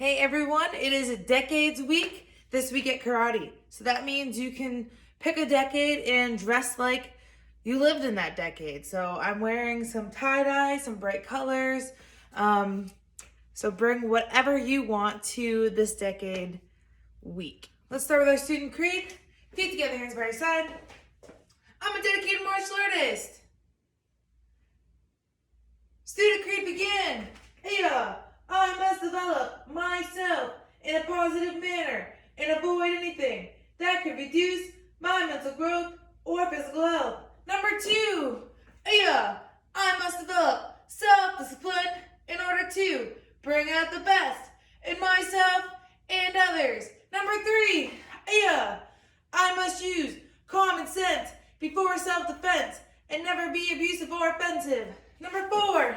Hey everyone, it is Decades Week this week at karate. So that means you can pick a decade and dress like you lived in that decade. So I'm wearing some tie-dye, some bright colors. So bring whatever you want to this decade week. Let's start with our student creed. Feet together, hands by your side. I'm a dedicated martial artist. Student creed begin. Hey-ya. I must develop myself in a positive manner and avoid anything that could reduce my mental growth or physical health. Number 2, I must develop self-discipline in order to bring out the best in myself and others. Number 3, I must use common sense before self-defense and never be abusive or offensive. Number 4,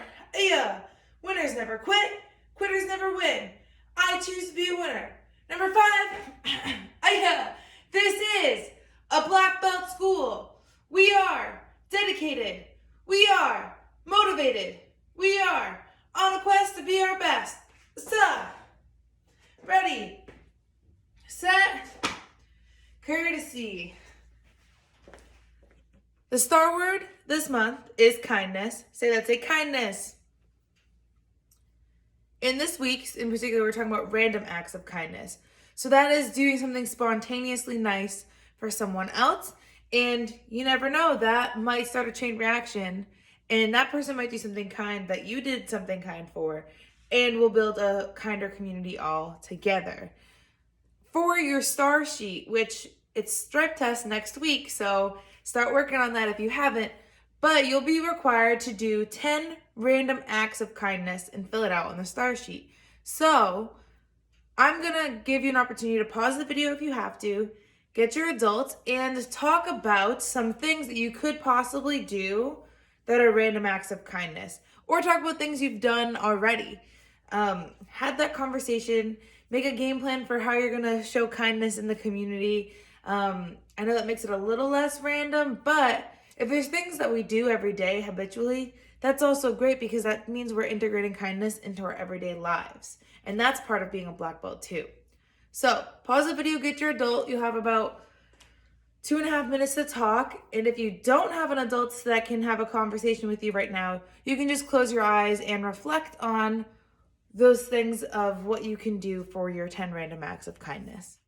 winners never quit. Quitters never win. I choose to be a winner. Number 5, this is a black belt school. We are dedicated. We are motivated. We are on a quest to be our best. Ready, set, courtesy. The star word this month is kindness. Say kindness. In this week, in particular, we're talking about random acts of kindness. So that is doing something spontaneously nice for someone else. And you never know, that might start a chain reaction. And that person might do something kind that you did something kind for. And we'll build a kinder community all together. For your star sheet, which it's stripe test next week, so start working on that if you haven't. But you'll be required to do 10 random acts of kindness and fill it out on the star sheet. So I'm gonna give you an opportunity to pause the video if you have to, get your adults, and talk about some things that you could possibly do that are random acts of kindness. Or talk about things you've done already. Have that conversation, make a game plan for how you're gonna show kindness in the community. I know that makes it a little less random, but if there's things that we do every day habitually, that's also great because that means we're integrating kindness into our everyday lives. And that's part of being a black belt too. So pause the video, get your adult. You'll have about 2.5 minutes to talk. And if you don't have an adult that can have a conversation with you right now, you can just close your eyes and reflect on those things of what you can do for your 10 random acts of kindness.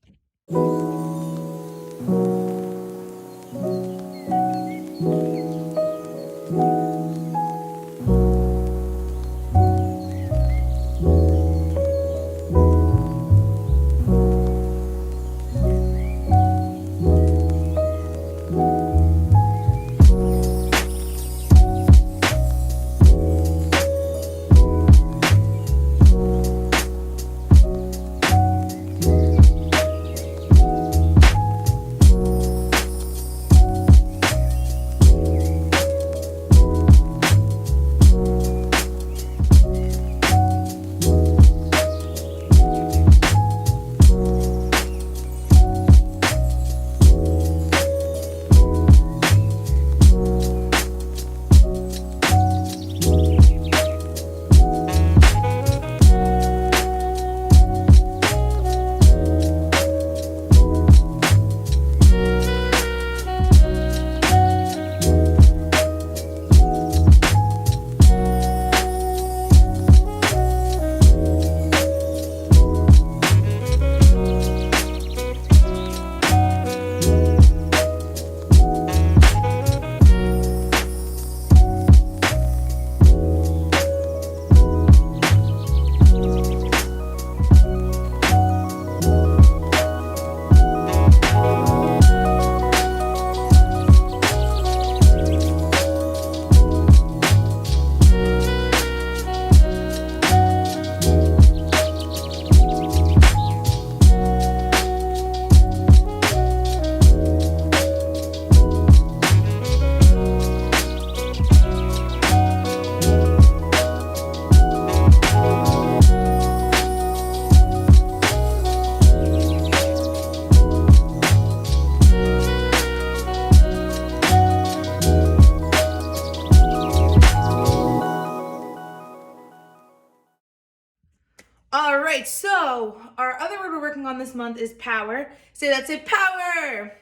right, so our other word we're working on this month is power. Say that, say power.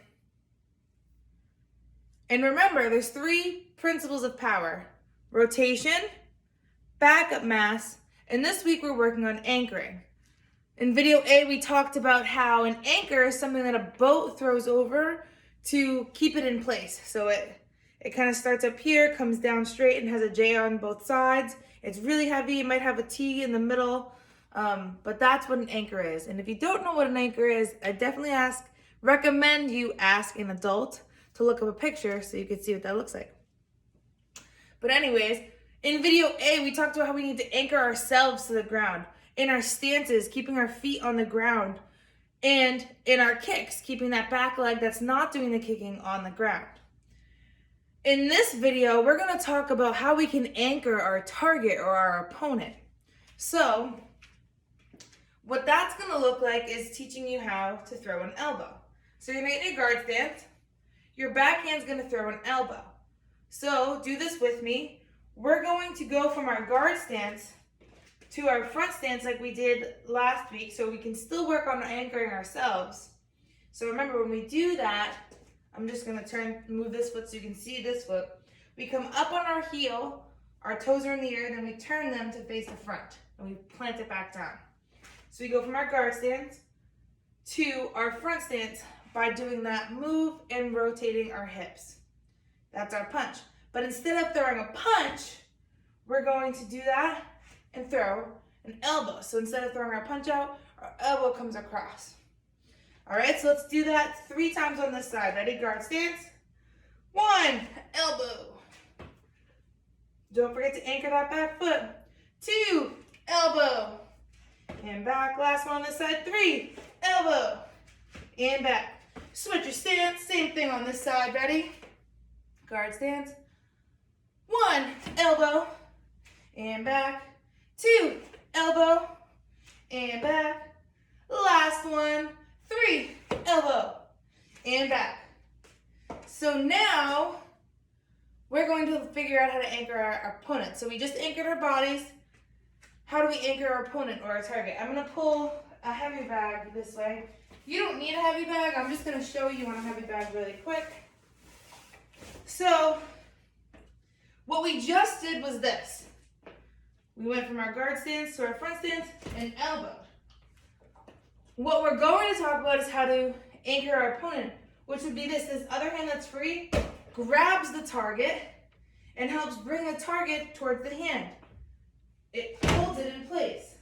And remember, there's 3 principles of power: rotation, backup mass, and this week we're working on anchoring. In video A, we talked about how an anchor is something that a boat throws over to keep it in place. So it kind of starts up here, comes down straight, and has a J on both sides. It's really heavy. It might have a T in the middle, but that's what an anchor is. And if you don't know what an anchor is, I definitely recommend you ask an adult to look up a picture so you can see what that looks like. But anyways, in video A, we talked about how we need to anchor ourselves to the ground. In our stances, keeping our feet on the ground. And in our kicks, keeping that back leg that's not doing the kicking on the ground. In this video, we're going to talk about how we can anchor our target or our opponent. So, what that's going to look like is teaching you how to throw an elbow. So you're going to get your guard stance. Your backhand's going to throw an elbow. So do this with me. We're going to go from our guard stance to our front stance like we did last week, so we can still work on anchoring ourselves. So remember, when we do that, I'm just going to move this foot so you can see this foot. We come up on our heel, our toes are in the air, then we turn them to face the front, and we plant it back down. So we go from our guard stance to our front stance by doing that move and rotating our hips. That's our punch. But instead of throwing a punch, we're going to do that and throw an elbow. So instead of throwing our punch out, our elbow comes across. All right, so let's do that 3 times on this side. Ready? Guard stance. 1, elbow. Don't forget to anchor that back foot. 2, elbow. And back. Last one on this side. 3, elbow. And back. Switch your stance. Same thing on this side. Ready? Guard stance. 1, elbow. And back. 2, elbow. And back. Last one. 3, elbow, and back. So now we're going to figure out how to anchor our opponent. So we just anchored our bodies. How do we anchor our opponent or our target? I'm going to pull a heavy bag this way. You don't need a heavy bag. I'm just going to show you on a heavy bag really quick. So what we just did was this. We went from our guard stance to our front stance and elbow. What we're going to talk about is how to anchor our opponent, which would be this. This other hand that's free grabs the target and helps bring the target towards the hand. It holds it in place.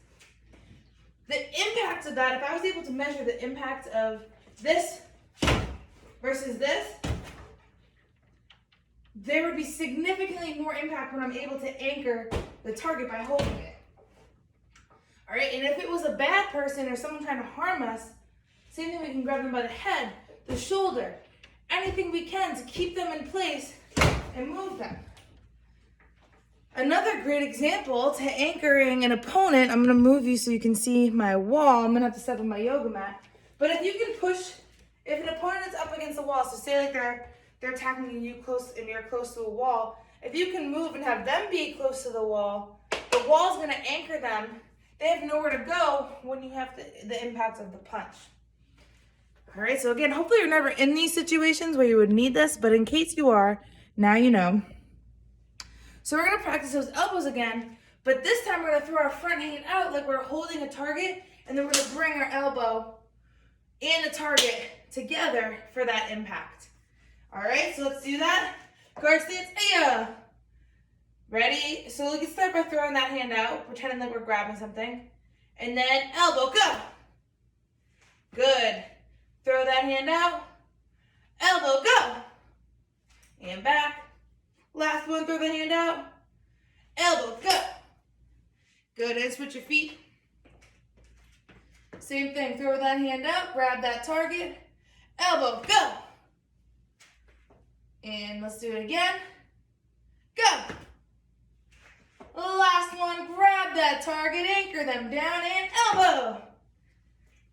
The impact of that, if I was able to measure the impact of this versus this, there would be significantly more impact when I'm able to anchor the target by holding it. All right, and if it was a bad person or someone trying to harm us, same thing, we can grab them by the head, the shoulder, anything we can to keep them in place and move them. Another great example to anchoring an opponent, I'm going to move you so you can see my wall. I'm going to have to step on my yoga mat. But if you can push, if an opponent is up against the wall, so say like they're attacking you close and you're close to a wall, if you can move and have them be close to the wall's going to anchor them. They have nowhere to go when you have the impact of the punch. All right, so again, hopefully you're never in these situations where you would need this, but in case you are, now you know. So we're gonna practice those elbows again, but this time we're gonna throw our front hand out like we're holding a target, and then we're gonna bring our elbow and the target together for that impact. All right, so let's do that. Guard stance, yeah. Ready? So we can start by throwing that hand out, pretending like we're grabbing something. And then elbow, go. Good. Throw that hand out. Elbow, go. And back. Last one, throw the hand out. Elbow, go. Good, and switch your feet. Same thing, throw that hand out, grab that target. Elbow, go. And let's do it again. Go. Last one, grab that target, anchor them down, and elbow.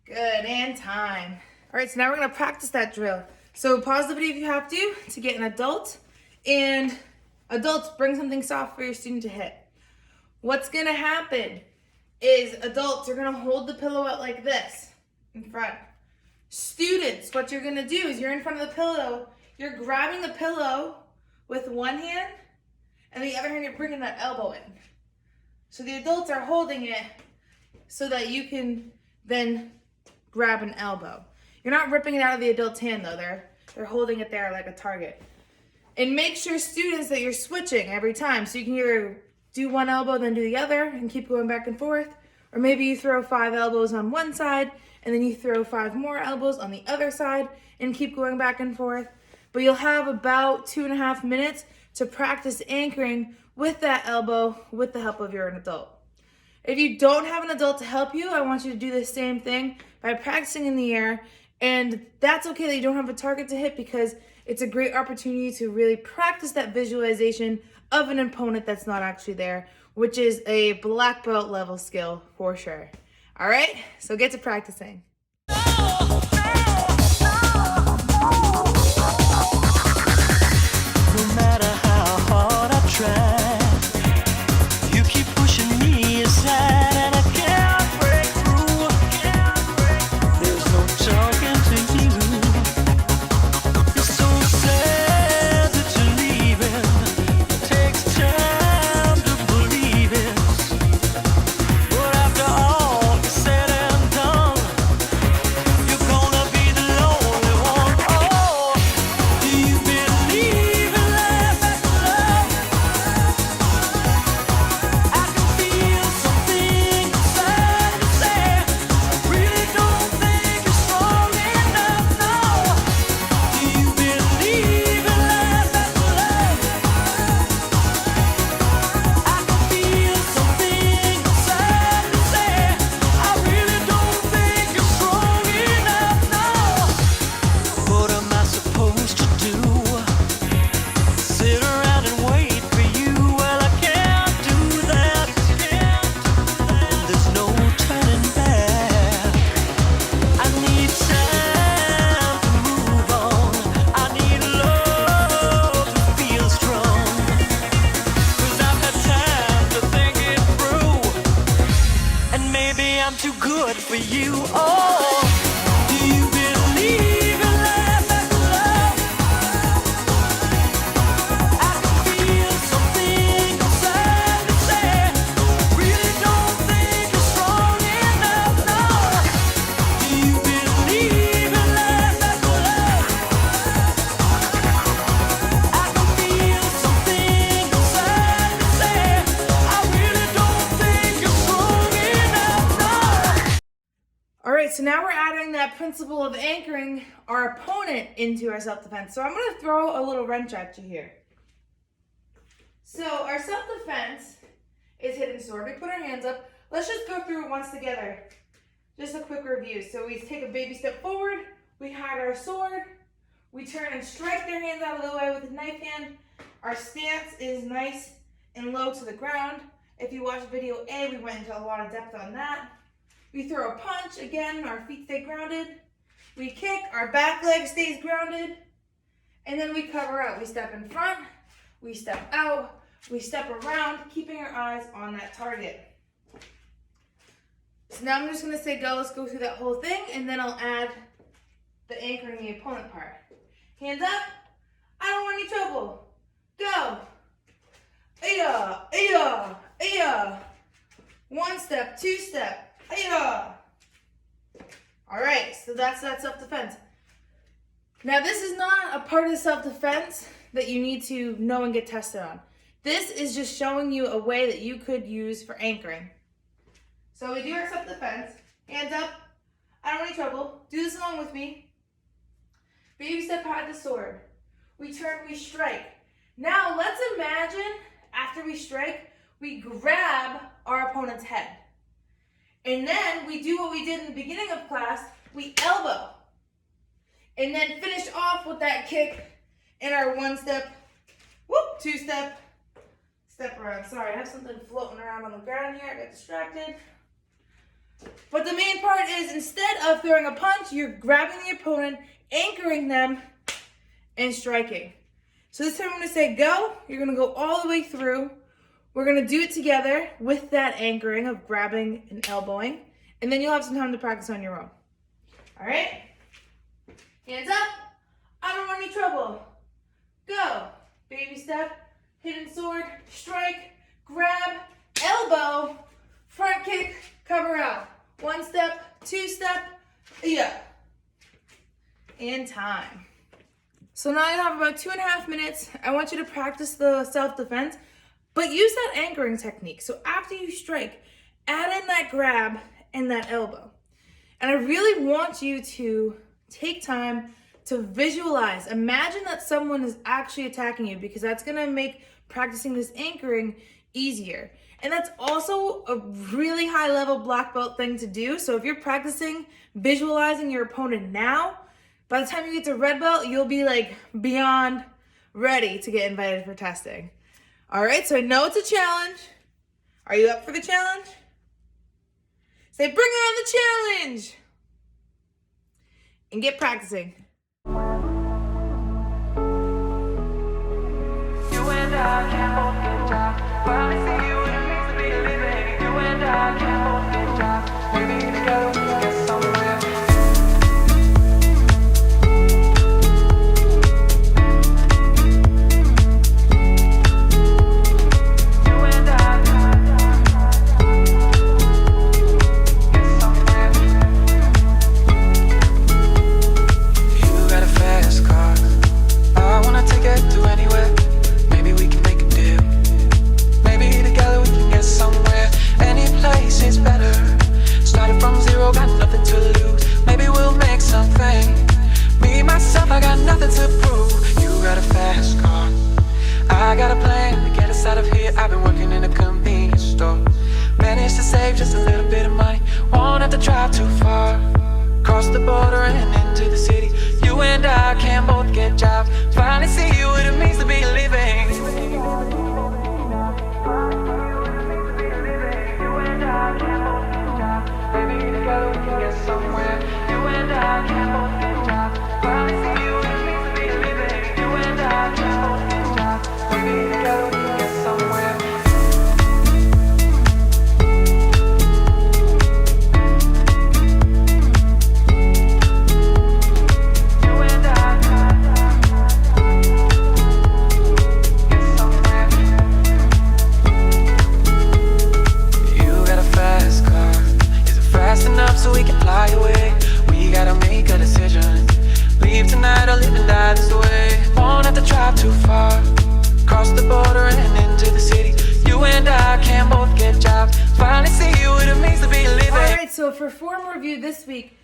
Good, and time. All right, so now we're gonna practice that drill. So pause the video if you have to get an adult, and adults, bring something soft for your student to hit. What's gonna happen is adults are gonna hold the pillow out like this in front. Students, what you're gonna do is you're in front of the pillow, you're grabbing the pillow with one hand, and the other hand you're bringing that elbow in. So the adults are holding it so that you can then grab an elbow. You're not ripping it out of the adult's hand though, they're holding it there like a target. And make sure, students, that you're switching every time. So you can either do one elbow, then do the other, and keep going back and forth. Or maybe you throw 5 elbows on one side, and then you throw 5 more elbows on the other side, and keep going back and forth. But you'll have about 2.5 minutes to practice anchoring with that elbow with the help of your adult. If you don't have an adult to help you, I want you to do the same thing by practicing in the air. And that's okay that you don't have a target to hit, because it's a great opportunity to really practice that visualization of an opponent that's not actually there, which is a black belt level skill for sure. All right, so get to practicing. No matter how hard I try, you keep pushing me aside, and I can't break through. There's no talking to you. It's so sad that you're leaving. It takes time to believe it. But after all is said and done, you're gonna be the lonely one. Oh, do you believe in life after love? I can feel something inside me say, I really don't think you're strong enough. No, do you believe in life after love? I can feel something inside me say, I really don't think you're strong enough. No, what am I supposed to do? Sit around and wait for you? Well, I can't do that. And there's no turning back. I need time to move on. I need love to feel strong. 'Cause I've had time to think it through. And maybe I'm too good for you. Oh, do you believe in life after love? I can feel something inside me say, really don't think you're strong enough. No, do you believe in life after love? I can feel something inside me say, I really don't think you're strong enough. No. All right, so now we're adding that principle of anchoring our opponent into our self-defense. So I'm gonna throw a little wrench at you here. So our self-defense is hidden sword. We put our hands up. Let's just go through it once together. Just a quick review. So we take a baby step forward, we hide our sword, we turn and strike their hands out of the way with a knife hand. Our stance is nice and low to the ground. If you watch video A, we went into a lot of depth on that. We throw a punch, again, our feet stay grounded. We kick, our back leg stays grounded. And then we cover out. We step in front, we step out, we step around, keeping our eyes on that target. So now I'm just gonna say go, let's go through that whole thing, and then I'll add the anchoring the opponent part. Hands up, I don't want any trouble. Go. Aya, aya, aya. 1 step, 2 step. Aya. All right, so that's that self-defense. Now this is not a part of self-defense that you need to know and get tested on. This is just showing you a way that you could use for anchoring. So we do our self-defense. Hands up, I don't want any trouble. Do this along with me. Baby step, hide the sword. We turn, we strike. Now let's imagine after we strike, we grab our opponent's head. And then we do what we did in the beginning of class, we elbow. And then finish off with that kick in our 1 step, whoop, 2 step, step around. Sorry, I have something floating around on the ground here, I got distracted. But the main part is, instead of throwing a punch, you're grabbing the opponent, anchoring them, and striking. So this time I'm gonna say go, you're gonna go all the way through. We're gonna do it together with that anchoring of grabbing and elbowing, and then you'll have some time to practice on your own. All right? Hands up. I don't want any trouble. Go. Baby step, hidden sword, strike, grab, elbow, front kick, cover out. 1 step, 2 step, yeah. And time. So now you have about 2.5 minutes. I want you to practice the self-defense, but use that anchoring technique. So after you strike, add in that grab and that elbow. And I really want you to take time to visualize. Imagine that someone is actually attacking you, because that's gonna make practicing this anchoring easier. And that's also a really high level black belt thing to do. So if you're practicing visualizing your opponent now, by the time you get to red belt, you'll be like beyond ready to get invited for testing. All right, so I know it's a challenge. Are you up for the challenge? Say, bring on the challenge! And get practicing. You and I can't both get jobs. Finally see you and it means to be living. You and I can't both get jobs. Maybe together we can get somewhere. I got a plan to get us out of here. I've been working in a convenience store. Managed to save just a little bit of money. Won't have to drive too far. Cross the border and into the city. You and I can both get jobs. Finally see what it means to be living. You and I can both get jobs. Maybe together we can get somewhere. You and I can both get jobs. Finally see what it means to be living. You and I can both get jobs. Maybe together we can get somewhere. You and I get somewhere. You got a fast car. Is it fast enough so we can fly away? We gotta make a decision. Leave tonight or live and die this way. Won't have to drive too far. Cross the border and into the city. You and I can both get jobs. Finally see what it means to be living. All right, so for form review this week,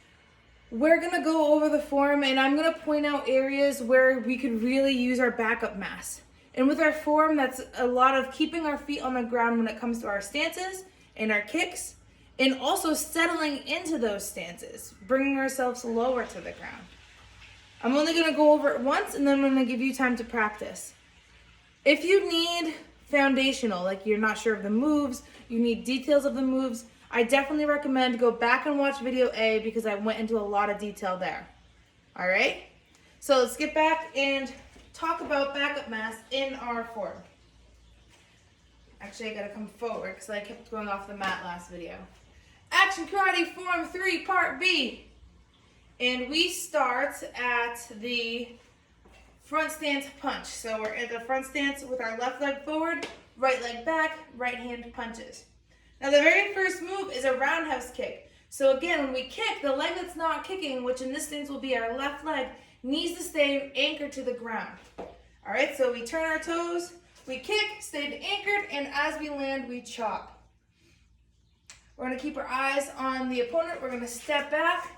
we're gonna go over the form and I'm gonna point out areas where we could really use our backup mass. And with our form, that's a lot of keeping our feet on the ground when it comes to our stances and our kicks, and also settling into those stances, bringing ourselves lower to the ground. I'm only gonna go over it once and then I'm gonna give you time to practice. If you need foundational, like you're not sure of the moves, you need details of the moves, I definitely recommend go back and watch video A because I went into a lot of detail there. All right? So let's get back and talk about backup mass in our form. Actually, I gotta come forward because I kept going off the mat last video. Action Karate Form 3, Part B. And we start at the front stance punch. So we're at the front stance with our left leg forward, right leg back, right hand punches. Now the very first move is a roundhouse kick. So again, when we kick, the leg that's not kicking, which in this stance will be our left leg, needs to stay anchored to the ground. All right, so we turn our toes, we kick, stay anchored, and as we land, we chop. We're gonna keep our eyes on the opponent. We're gonna step back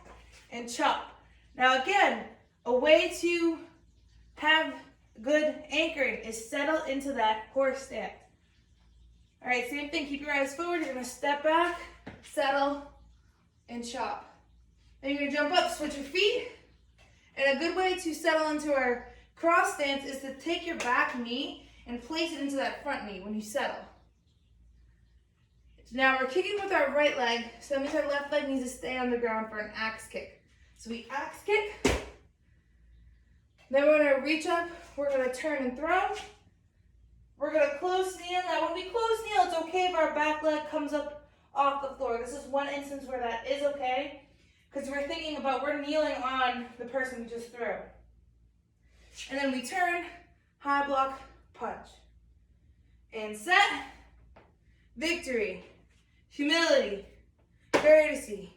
and chop. Now again, a way to have good anchoring is settle into that horse stance. All right, same thing, keep your eyes forward. You're gonna step back, settle, and chop. Then you're gonna jump up, switch your feet. And a good way to settle into our cross stance is to take your back knee and place it into that front knee when you settle. Now we're kicking with our right leg, so that means our left leg needs to stay on the ground for an axe kick. So we axe kick, then we're gonna reach up, we're gonna turn and throw. We're gonna close the inlet. When we close our back leg comes up off the floor. This is one instance where that is okay, because we're thinking about we're kneeling on the person we just threw. And then we turn, high block, punch. And set, victory, humility, courtesy,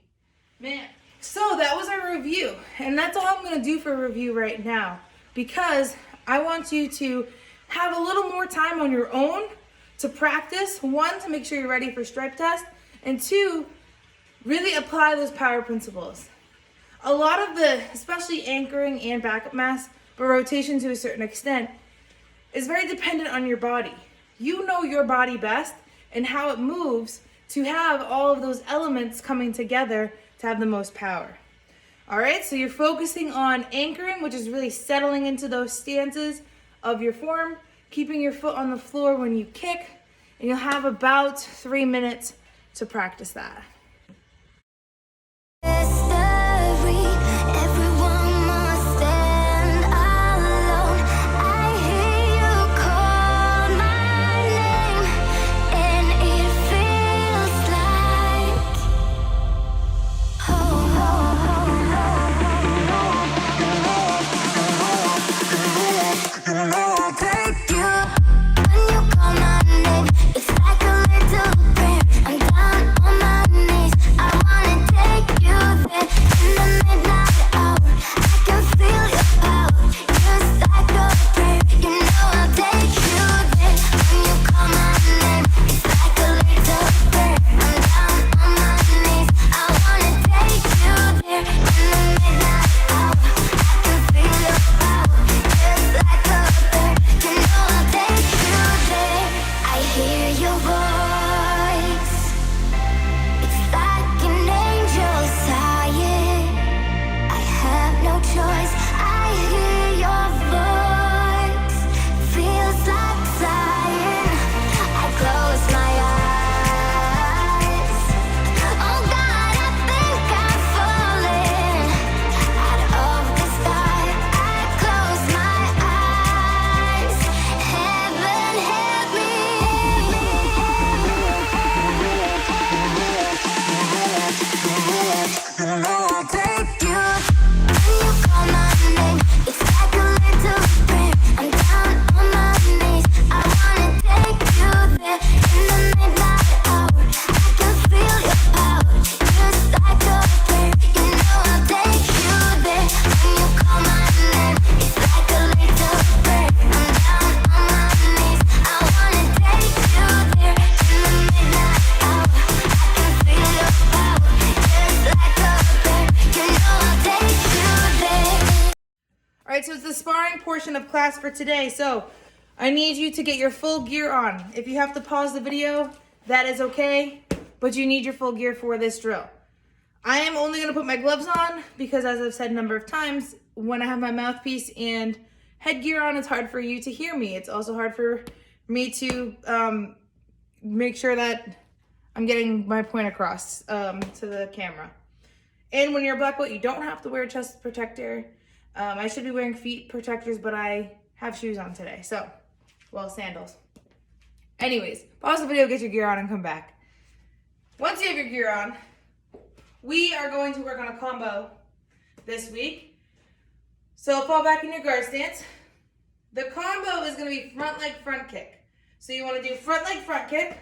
man. So that was our review, and that's all I'm gonna do for a review right now, because I want you to have a little more time on your own to practice. One, to make sure you're ready for stripe test, and two, really apply those power principles. A lot of the, especially anchoring and backup mass, but rotation to a certain extent, is very dependent on your body. You know your body best and how it moves to have all of those elements coming together to have the most power. All right, so you're focusing on anchoring, which is really settling into those stances of your form, keeping your foot on the floor when you kick, and you'll have about 3 minutes to practice that. So it's the sparring portion of class for today. So I need you to get your full gear on. If you have to pause the video, that is okay, but you need your full gear for this drill. I am only gonna put my gloves on because, as I've said a number of times, when I have my mouthpiece and headgear on, it's hard for you to hear me. It's also hard for me to make sure that I'm getting my point across to the camera. And when you're a black belt, you don't have to wear a chest protector. I should be wearing feet protectors, but I have shoes on today, so, well, sandals. Anyways, pause the video, get your gear on, and come back. Once you have your gear on, we are going to work on a combo this week. So fall back in your guard stance. The combo is going to be front leg front kick. So you want to do front leg front kick.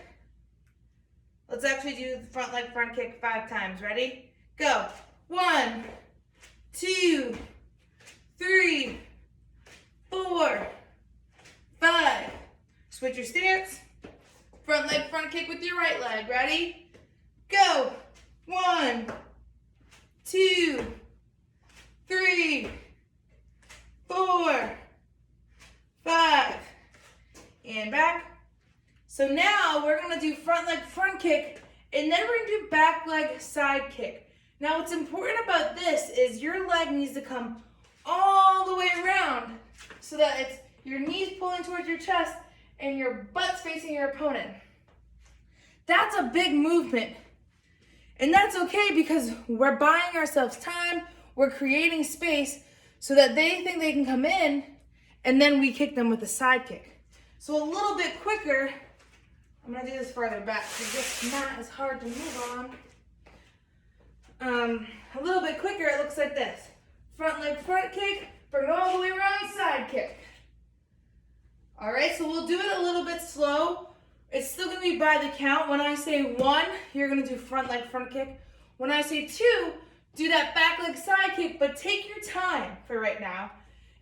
Let's actually do front leg front kick 5 times. Ready? Go. 1, 2, 3, 4, 5. Switch your stance. Front leg front kick with your right leg. Ready? Go. 1, 2, 3, 4, 5. And back. So now we're going to do front leg front kick, and then we're going to do back leg side kick. Now what's important about this is your leg needs to come all the way around so that it's your knees pulling towards your chest and your butt's facing your opponent. That's a big movement. And that's okay because we're buying ourselves time, we're creating space so that they think they can come in, and then we kick them with a side kick. So a little bit quicker I'm gonna do this farther back because this mat is hard to move on. A little bit quicker, it looks like this. Front leg front kick, bring it all the way around, side kick. All right, so we'll do it a little bit slow. It's still gonna be by the count. When I say 1, you're gonna do front leg front kick. When I say 2, do that back leg side kick, but take your time for right now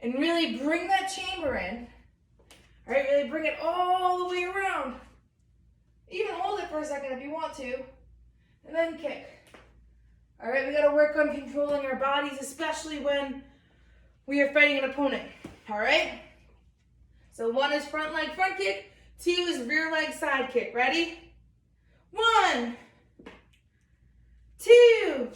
and really bring that chamber in. All right, really bring it all the way around. Even hold it for a second if you want to, and then kick. All right, we gotta work on controlling our bodies, especially when we are fighting an opponent. All right? So 1 is front leg front kick, 2 is rear leg side kick. Ready? 1, 2,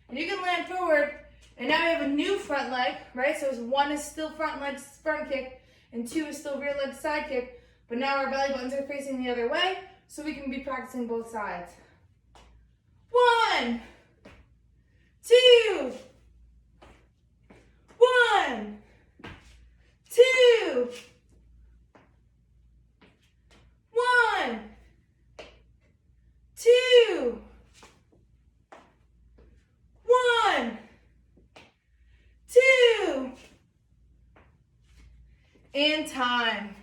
and you can land forward. And now we have a new front leg, right? So 1 is still front leg front kick, and 2 is still rear leg side kick. But now our belly buttons are facing the other way, so we can be practicing both sides. 1, 2, 1, 2, 1, 2, 1, 2, and time.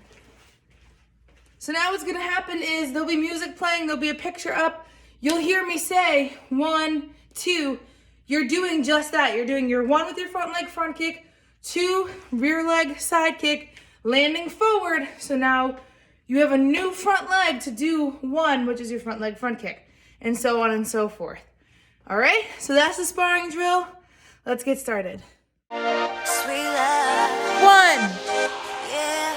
So now what's gonna happen is there'll be music playing, there'll be a picture up. You'll hear me say 1, 2. You're doing just that. You're doing your 1 with your front leg front kick, 2 rear leg side kick, landing forward. So now you have a new front leg to do 1, which is your front leg front kick, and so on and so forth. All right, so that's the sparring drill. Let's get started. Sweet love. 1, Yeah.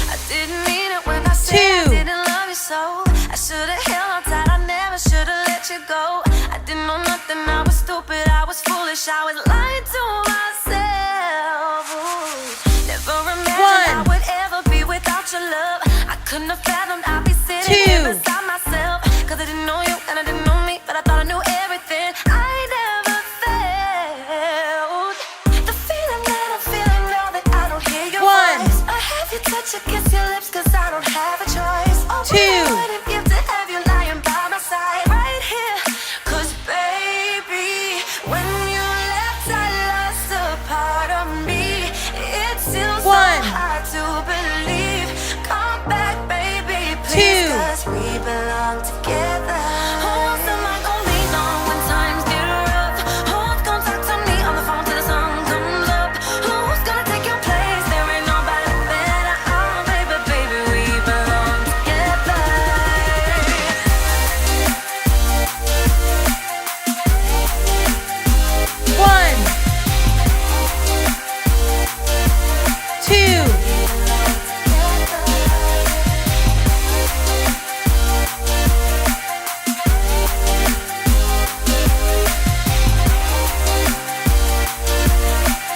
I didn't mean it when I said I 2, didn't love you so. I should've held on tight, I never should've let you go. I didn't know nothing, I was stupid, I was foolish, I was lying to myself. Ooh. Never imagined I would ever be without your love. I couldn't have fathomed I'd be sitting here beside myself. Cause I didn't know you and I didn't know me, but I thought I knew everything. I never felt the feeling that I'm feeling now that I don't hear your 1, voice. I have you touch or kiss your lips cause I don't have a choice. Oh, 2, what a gift to have you lying by my side right here. Cause baby, when you left I lost a part of me. It's still so 1, hard to believe. Come back baby, 2, please, cause we belong together. Who else am I gonna lean on when times get rough? Who's gonna talk to me on the phone till the sun comes up? Who's gonna take your place? There ain't nobody better. Oh baby, baby, we belong together. 1, 2,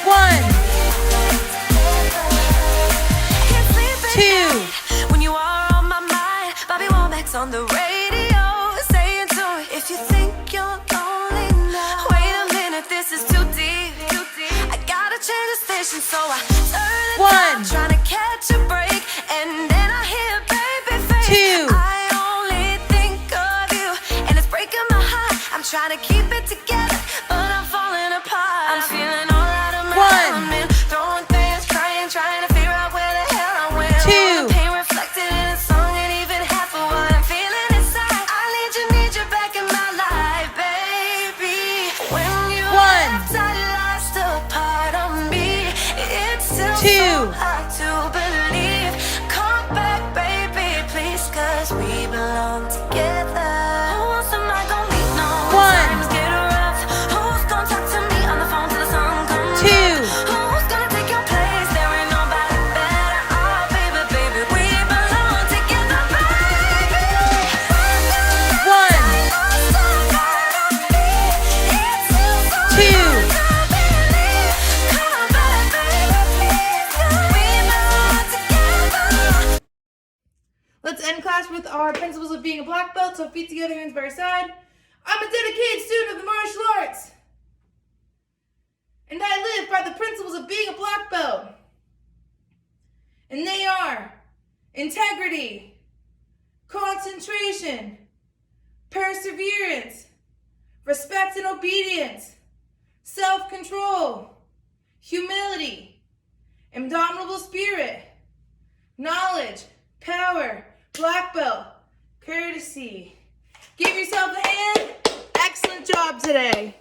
1, Can't sleep at 2, night when you are on my mind. Bobby Womack's on the radio, saying to me, if you think you're lonely now, wait a minute, this is too deep. I gotta change the station, so I turn it 1, down, trying to catch a break, and then I hear baby face. 2, I only think of you, and it's breaking my heart. I'm trying to keep it together, but I'm falling apart. I'm feeling all out of my 1, element, throwing things, crying, trying to figure out where the hell I went. 2, All the pain reflected in a song, and even half of what I'm feeling inside. I need you back in my life, baby. When you 1, left, I lost a part of me. It's still 2, so hard to believe. Come back, baby, please, cause we belong together. Who else am I gonna lean on when 1, times get rough? Who's gonna talk to me on the phone till the sun comes 2, up? Who's gonna take your place? There ain't nobody better. Oh, baby, baby, we belong together, baby. 1, 2. Let's end class with our principles of being a black belt. So feet together, hands by your side. I'm a dedicated student of the martial arts. And I live by the principles of being a black belt. And they are integrity, concentration, perseverance, respect and obedience, self-control, humility, indomitable spirit, knowledge, power, black belt, courtesy. Give yourself a hand. Excellent job today.